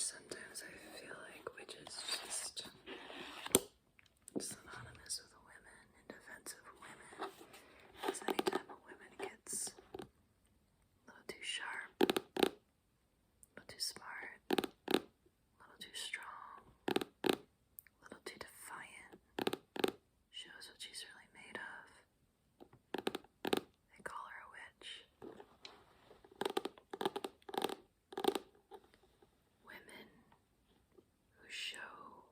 Sometimes I feel like witches just synonymous with women and defensive women. Because anytime a woman gets a little too sharp, a little too smart, a little too strong, a little too defiant, shows what she's really made of. They call her a witch. Women who show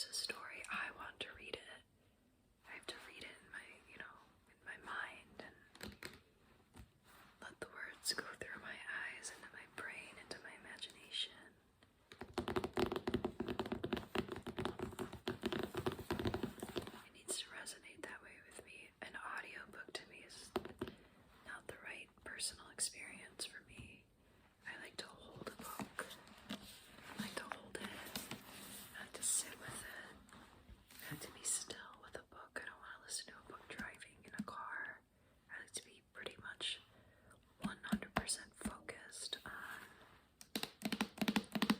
there's a story, I want to read it. I have to read it in my, in my mind and let the words go through my eyes, into my brain, into my imagination. It needs to resonate that way with me. An audiobook to me is not the right personal experience for me. I like to hold a book. I like to hold it. I like to sit with it. I like to be still with a book. I don't want to listen to a book driving in a car. I like to be pretty much 100% focused on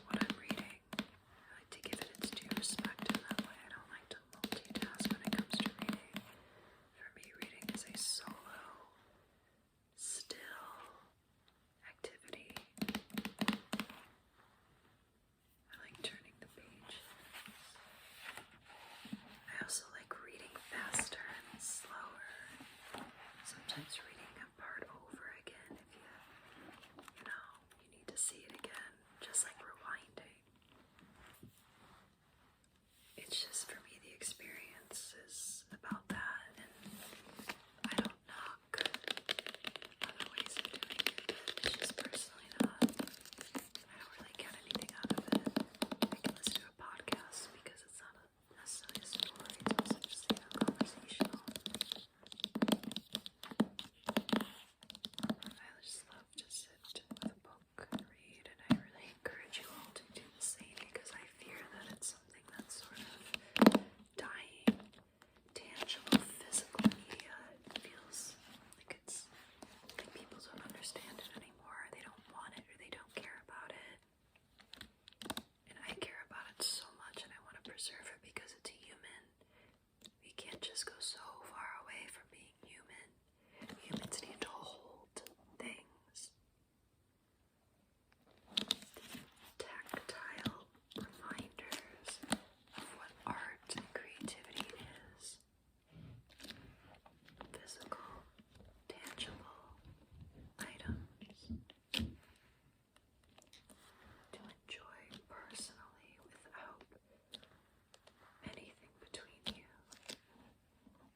what I'm reading. I like to give it its due respect in that way. I don't like to multitask when it comes to reading. For me, reading is a solo, still activity. I like turning the pages. I also like reading faster and slower. Sometimes reading a part over again if you need to see it again, just like rewinding. It's just, for me, the experience is about that, and I don't knock other ways of doing it. It's just personally not. I don't really get anything out of it. I can listen to a podcast because it's not necessarily a story, it's also just, conversational. I just love to sit with a book and read, and I really encourage you all to do the same because I fear that it's something that's sort of dying. Tangible, physical media, it feels like people don't understand it anymore. They don't want it, or they don't care about it. And I care about it so much, and I want to preserve it because it's human. We can't just go so far away from being human. Humans need to hold things. Tactile reminders of what art and creativity is. Physical, tangible items to enjoy personally without anything between you.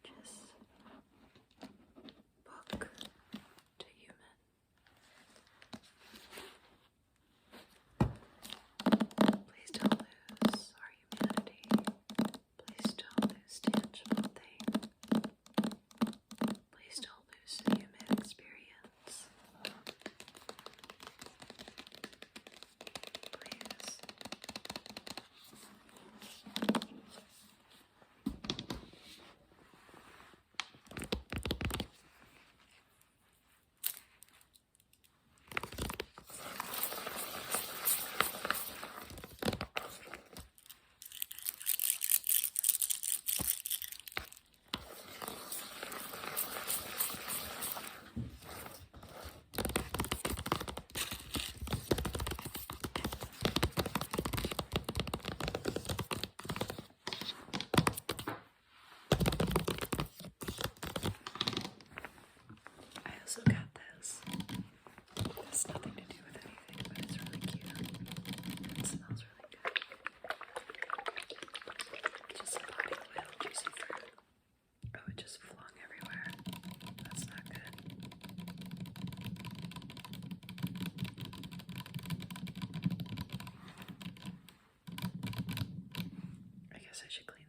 Just book to human. Please don't lose our humanity. Please don't lose tangible things. Please don't lose the human experience. Please. I also got this. It has nothing to do with anything, but it's really cute. It smells really good. Just some body oil, juicy fruit. Oh, it just flung everywhere. That's not good. I guess I should clean